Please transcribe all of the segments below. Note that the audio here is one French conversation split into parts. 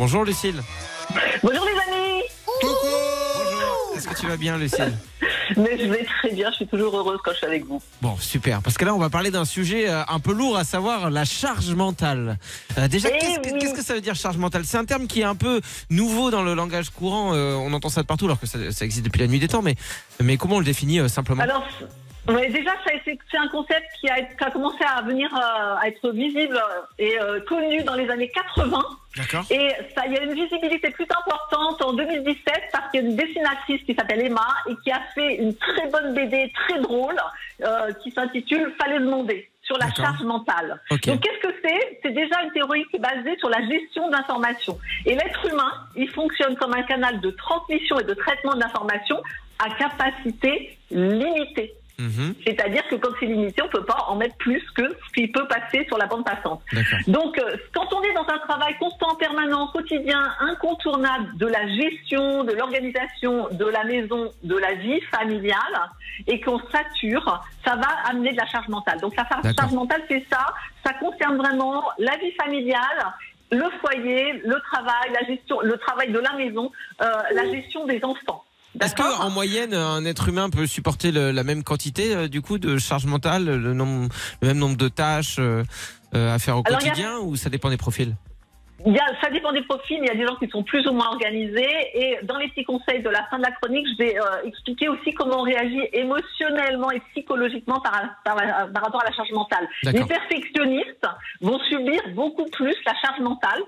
Bonjour Lucille. Bonjour les amis. Coucou. Bonjour. Est-ce que tu vas bien Lucille? Mais je vais très bien, je suis toujours heureuse quand je suis avec vous. Bon, super. Parce que là, on va parler d'un sujet un peu lourd, à savoir la charge mentale. Déjà, qu'est-ce que ça veut dire charge mentale? C'est un terme qui est un peu nouveau dans le langage courant. On entend ça de partout, alors que ça existe depuis la nuit des temps. Mais comment on le définit simplement? Alors, déjà, c'est un concept qui a commencé à venir à être visible et connu dans les années 80. D'accord. Et il y a une visibilité plus importante en 2017 parce qu'il y a une dessinatrice qui s'appelle Emma et qui a fait une très bonne BD très drôle qui s'intitule Fallait demander sur la charge mentale. Okay. Donc qu'est-ce que c'est? C'est déjà une théorie qui est basée sur la gestion d'informations. Et l'être humain, il fonctionne comme un canal de transmission et de traitement d'informations à capacité limitée. C'est-à-dire que quand c'est limité, on ne peut pas en mettre plus que ce qui peut passer sur la bande passante. Donc, quand on est dans un travail constant, permanent, quotidien, incontournable de la gestion, de l'organisation de la maison, de la vie familiale, et qu'on sature, ça va amener de la charge mentale. Donc, la charge mentale, c'est ça. Ça concerne vraiment la vie familiale, le foyer, le travail, la gestion, le travail de la maison, la gestion des enfants. Est-ce qu'en moyenne, un être humain peut supporter la même quantité du coup de charge mentale, le même nombre de tâches à faire au quotidien, ou ça dépend des profils? Ça dépend des profils. Il y a des gens qui sont plus ou moins organisés. Et dans les petits conseils de la fin de la chronique, je vais expliquer aussi comment on réagit émotionnellement et psychologiquement par rapport à la charge mentale. Les perfectionnistes vont subir beaucoup plus la charge mentale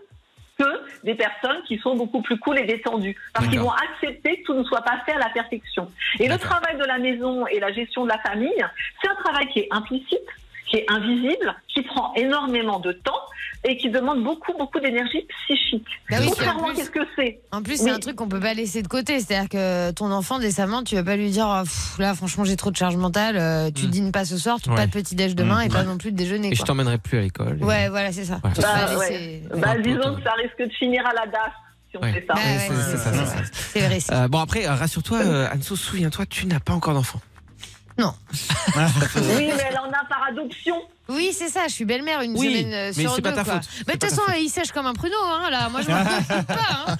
que des personnes qui sont beaucoup plus cool et détendues. Parce qu'ils vont accepter que tout ne soit pas fait à la perfection. Et le travail de la maison et la gestion de la famille, c'est un travail qui est implicite, qui est invisible, qui prend énormément de temps et qui demande beaucoup d'énergie psychique. Contrairement, qu'est-ce que c'est? En plus, c'est un truc qu'on peut pas laisser de côté. C'est-à-dire que ton enfant, décemment, tu vas pas lui dire là, franchement, j'ai trop de charge mentale, tu dînes pas ce soir, pas de petit-déj demain et pas non plus de déjeuner. Et je t'emmènerai plus à l'école. Ouais, voilà, c'est ça. Disons que ça risque de finir à la DAS. Si on fait ça. C'est vrai. Bon, après, rassure-toi, Anso, souviens-toi, tu n'as pas encore d'enfant. Non. Oui, mais elle en a par adoption. Oui, c'est ça, je suis belle-mère une semaine sur deux. Mais c'est pas ta faute. Mais de toute façon, il sèche comme un pruneau, hein, là. Moi, je m'en préoccupe pas.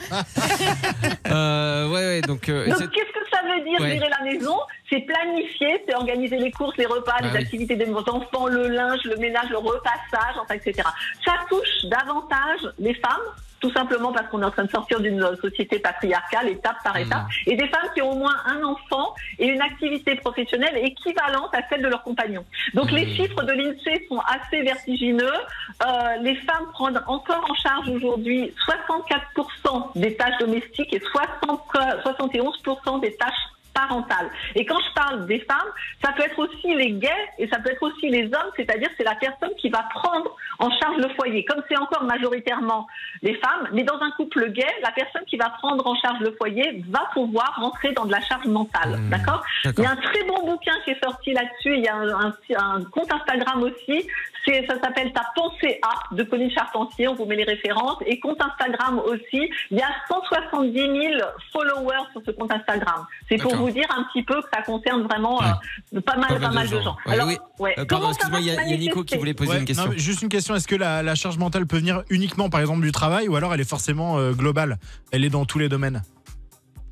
Donc, qu'est-ce que ça veut dire gérer la maison? C'est planifier, c'est organiser les courses, les repas, les activités de vos enfants, le linge, le ménage, le repassage, enfin, etc. Ça touche davantage les femmes, tout simplement parce qu'on est en train de sortir d'une société patriarcale, étape par étape, et des femmes qui ont au moins un enfant et une activité professionnelle équivalente à celle de leur compagnon. Donc les chiffres de l'INSEE sont assez vertigineux. Les femmes prennent encore en charge aujourd'hui 64% des tâches domestiques et 71% des tâches parentale. Et quand je parle des femmes, ça peut être aussi les gays et ça peut être aussi les hommes, c'est-à-dire c'est la personne qui va prendre en charge le foyer. Comme c'est encore majoritairement les femmes, mais dans un couple gay, la personne qui va prendre en charge le foyer va pouvoir rentrer dans de la charge mentale. D'accord. Il y a un très bon bouquin qui est sorti là-dessus, il y a un compte Instagram aussi, ça s'appelle Ta pensée A de Pauline Charpentier, on vous met les références, et compte Instagram aussi, il y a 170 000 followers sur ce compte Instagram. C'est pour vous dire un petit peu que ça concerne vraiment pas mal de gens. Alors, pardon, excuse-moi, il y a Nico qui voulait poser une question. Non, juste une question, est-ce que la charge mentale peut venir uniquement par exemple du travail ou alors elle est forcément globale? Elle est dans tous les domaines?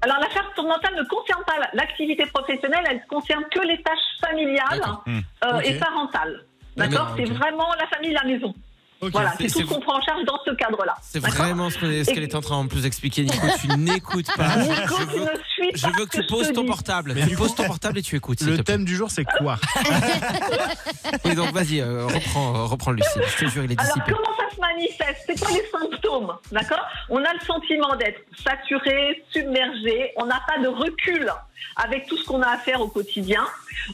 Alors la charge mentale ne concerne pas l'activité professionnelle, elle ne concerne que les tâches familiales et parentales. D'accord. C'est vraiment la famille, la maison. Voilà, c'est tout ce qu'on prend en charge dans ce cadre-là. C'est vraiment ce qu'elle est en train de plus expliquer. Nico, tu n'écoutes pas. Nico, tu ne suis pas. Je veux que tu poses ton portable. Tu poses ton portable et tu écoutes. Le thème du jour, c'est quoi? Oui, donc vas-y, reprends Lucie. Je te jure, il est dissipé. Alors, comment ça se manifeste? C'est quoi les symptômes? D'accord. On a le sentiment d'être saturé, submergé. On n'a pas de recul avec tout ce qu'on a à faire au quotidien.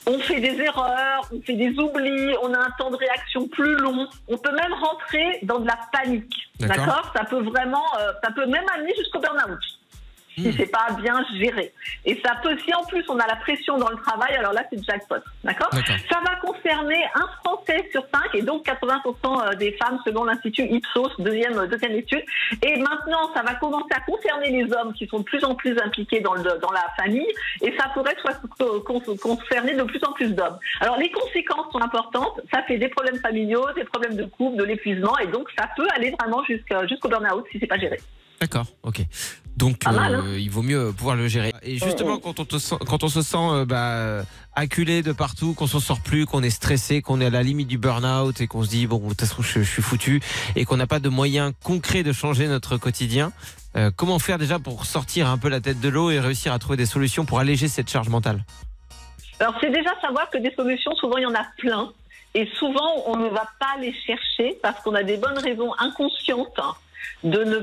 On fait des erreurs, on fait des oublis, on a un temps de réaction plus long. On peut même rentrer dans de la panique. D'accord. Ça peut même amener jusqu'au burn-out. Si c'est pas bien géré. Et ça peut, si en plus on a la pression dans le travail, alors là c'est jackpot. D'accord. Ça va concerner un Français sur 5 et donc 80% des femmes selon l'Institut Ipsos, deuxième étude. Et maintenant ça va commencer à concerner les hommes qui sont de plus en plus impliqués dans la famille et ça pourrait concerner de plus en plus d'hommes. Alors les conséquences sont importantes. Ça fait des problèmes familiaux, des problèmes de couple, de l'épuisement et donc ça peut aller vraiment jusqu'au burn-out si c'est pas géré. D'accord, ok. Donc il vaut mieux pouvoir le gérer. Et justement, quand on se sent acculé de partout, qu'on s'en sort plus, qu'on est stressé, qu'on est à la limite du burn-out et qu'on se dit bon, de toute façon je suis foutu et qu'on n'a pas de moyens concrets de changer notre quotidien, comment faire déjà pour sortir un peu la tête de l'eau et réussir à trouver des solutions pour alléger cette charge mentale? Alors c'est déjà savoir que des solutions, souvent il y en a plein. Et souvent, on ne va pas les chercher parce qu'on a des bonnes raisons inconscientes de ne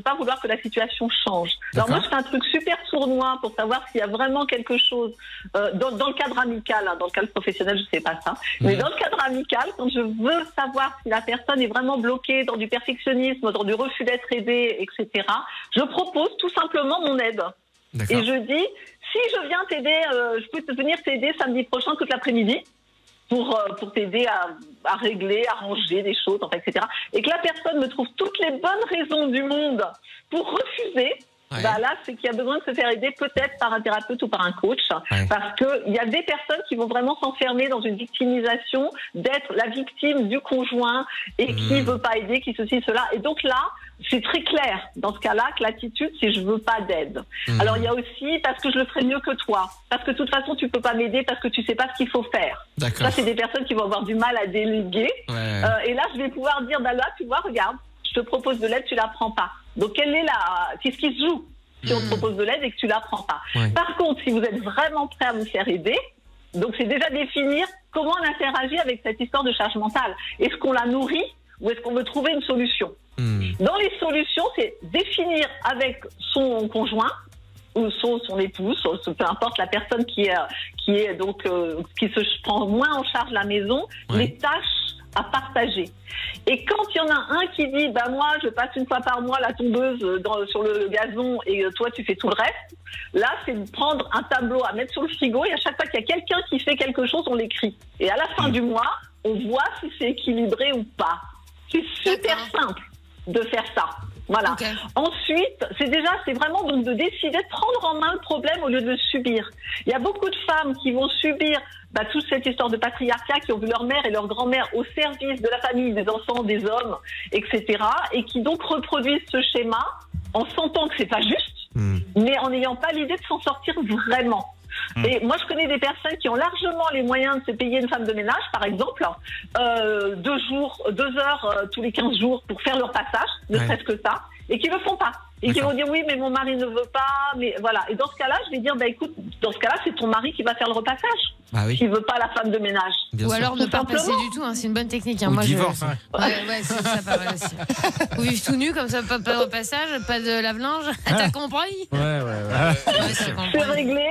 pas vouloir que la situation change. Alors moi, je fais un truc super sournois pour savoir s'il y a vraiment quelque chose dans le cadre amical. Dans le cadre professionnel, je sais pas ça. Mais dans le cadre amical, quand je veux savoir si la personne est vraiment bloquée dans du perfectionnisme, dans du refus d'être aidée, etc., je propose tout simplement mon aide. Et je dis, si je viens t'aider, je peux venir t'aider samedi prochain toute l'après-midi. Pour t'aider à régler, à ranger des choses, enfin, etc. Et que la personne me trouve toutes les bonnes raisons du monde pour refuser, là, c'est qu'il y a besoin de se faire aider peut-être par un thérapeute ou par un coach. Parce qu'il y a des personnes qui vont vraiment s'enfermer dans une victimisation d'être la victime du conjoint et qui veut pas aider, qui ceci, cela. Et donc là, c'est très clair dans ce cas-là que l'attitude, c'est je veux pas d'aide. Alors il y a aussi parce que je le ferai mieux que toi, parce que de toute façon tu peux pas m'aider parce que tu sais pas ce qu'il faut faire. Ça c'est des personnes qui vont avoir du mal à déléguer. Et là je vais pouvoir dire là tu vois regarde, je te propose de l'aide, tu la prends pas. Donc qu'est-ce qui se joue si on te propose de l'aide et que tu la prends pas. Par contre si vous êtes vraiment prêt à vous faire aider, donc c'est déjà définir comment on interagit avec cette histoire de charge mentale. Est-ce qu'on la nourrit ou est-ce qu'on veut trouver une solution? Dans les solutions, c'est définir avec son conjoint ou son épouse, peu importe la personne qui se prend moins en charge la maison, les tâches à partager. Et quand il y en a un qui dit moi je passe une fois par mois la tondeuse sur le gazon et toi tu fais tout le reste, là c'est de prendre un tableau à mettre sur le frigo et à chaque fois qu'il y a quelqu'un qui fait quelque chose, on l'écrit. Et à la fin du mois, on voit si c'est équilibré ou pas. C'est super simple de faire ça. Voilà. Ensuite, c'est vraiment donc de décider de prendre en main le problème au lieu de le subir. Il y a beaucoup de femmes qui vont subir toute cette histoire de patriarcat, qui ont vu leur mère et leur grand-mère au service de la famille, des enfants, des hommes, etc. et qui donc reproduisent ce schéma en sentant que c'est pas juste, mais en n'ayant pas l'idée de s'en sortir vraiment. Et moi, je connais des personnes qui ont largement les moyens de se payer une femme de ménage, par exemple, 2 heures tous les 15 jours pour faire leur passage, ne serait-ce que ça, et qui le font pas. Et qui vont dire oui, mais mon mari ne veut pas, mais voilà. Et dans ce cas-là, je vais dire écoute, dans ce cas-là, c'est ton mari qui va faire le repassage. Qui veut pas la femme de ménage. Ou alors ne pas passer du tout, c'est une bonne technique. Ou moi, divorce. C'est ça pas mal aussi. Ou vivre tout nu, comme ça, pas de repassage, pas de lave-linge. T'as compris? C'est réglé.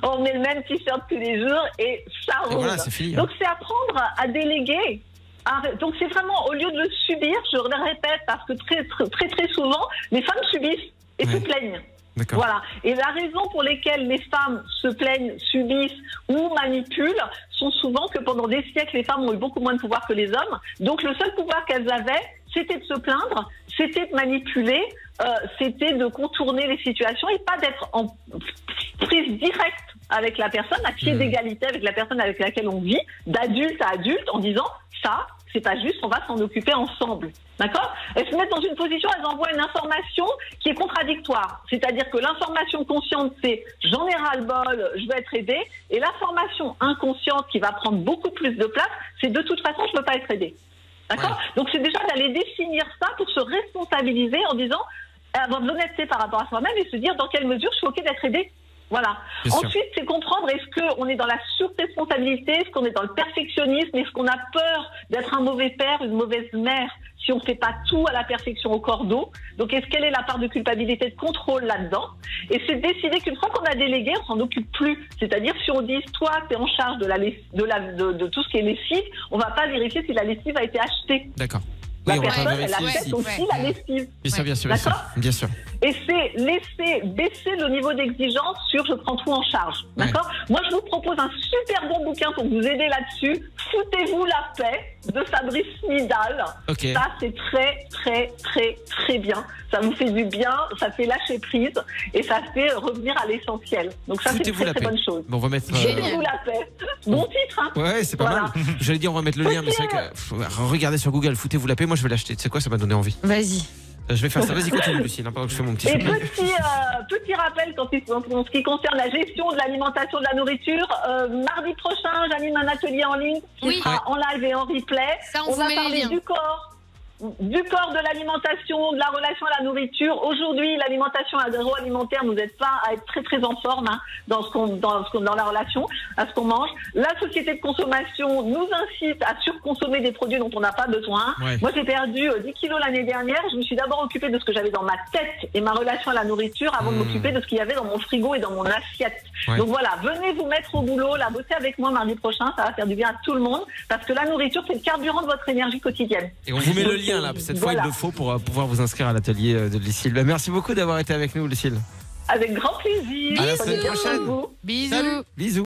On met le même t-shirt tous les jours et ça roule. Voilà, c'est fini, Donc c'est apprendre à déléguer. Donc c'est vraiment, au lieu de le subir, je le répète parce que très souvent, les femmes subissent et se plaignent. Voilà. Et la raison pour laquelle les femmes se plaignent, subissent ou manipulent sont souvent que pendant des siècles, les femmes ont eu beaucoup moins de pouvoir que les hommes. Donc le seul pouvoir qu'elles avaient, c'était de se plaindre, c'était de manipuler, c'était de contourner les situations et pas d'être en prise directe avec la personne, à pied d'égalité avec la personne avec laquelle on vit, d'adulte à adulte, en disant ça, c'est pas juste, on va s'en occuper ensemble. D'accord? Elles se mettent dans une position, elles envoient une information qui est contradictoire. C'est-à-dire que l'information consciente, c'est j'en ai ras-le-bol, je veux être aidée. Et l'information inconsciente qui va prendre beaucoup plus de place, c'est de toute façon, je ne veux pas être aidée. D'accord? Donc c'est déjà d'aller définir ça pour se responsabiliser en disant, avoir de l'honnêteté par rapport à soi-même et se dire dans quelle mesure je suis OK d'être aidée. Voilà. Ensuite, c'est comprendre est-ce qu'on est dans la surresponsabilité, est-ce qu'on est dans le perfectionnisme, est-ce qu'on a peur d'être un mauvais père, une mauvaise mère si on ne fait pas tout à la perfection au cordeau. Donc, quelle est la part de culpabilité, de contrôle là-dedans? Et c'est décider qu'une fois qu'on a délégué, on s'en occupe plus. C'est-à-dire, si on dit, toi, tu es en charge de tout ce qui est lessive, on va pas vérifier si la lessive a été achetée. D'accord. La personne, elle achète aussi la lessive. Bien sûr. Et c'est laisser baisser le niveau d'exigence sur je prends tout en charge. D'accord? Moi, je vous propose un super bon bouquin pour vous aider là-dessus. Foutez-vous la paix de Fabrice Midal. Ça, c'est très bien. Ça vous fait du bien, ça fait lâcher prise et ça fait revenir à l'essentiel. Donc ça, c'est une très bonne chose. Bon, on va mettre. Foutez-vous la paix. Bon titre, hein? Ouais, c'est pas mal. J'allais dire, on va mettre le lien, mais c'est vrai que regardez sur Google, foutez-vous la paix. Moi, je vais l'acheter. Tu sais quoi, ça m'a donné envie. Vas-y. Je vais faire ça. Vas-y, continue, Lucille, pendant que je fais mon petit Et shopping. petit rappel en ce qui concerne la gestion de l'alimentation, de la nourriture. Mardi prochain, j'anime un atelier en ligne qui sera en live et en replay. Ça, on va parler du corps de l'alimentation, de la relation à la nourriture. Aujourd'hui, l'alimentation agroalimentaire nous aide pas à être très très en forme dans la relation, à ce qu'on mange. La société de consommation nous incite à surconsommer des produits dont on n'a pas besoin. Ouais. Moi, j'ai perdu 10 kilos l'année dernière. Je me suis d'abord occupée de ce que j'avais dans ma tête et ma relation à la nourriture avant de m'occuper de ce qu'il y avait dans mon frigo et dans mon assiette. Ouais. Donc voilà, venez vous mettre au boulot, bosser avec moi mardi prochain. Ça va faire du bien à tout le monde parce que la nourriture, c'est le carburant de votre énergie quotidienne. Et on vous met le lien là, cette fois il le faut pour pouvoir vous inscrire à l'atelier de Lucille. Merci beaucoup d'avoir été avec nous, Lucille. Avec grand plaisir. À la semaine prochaine. Bisous. Salut. Bisous.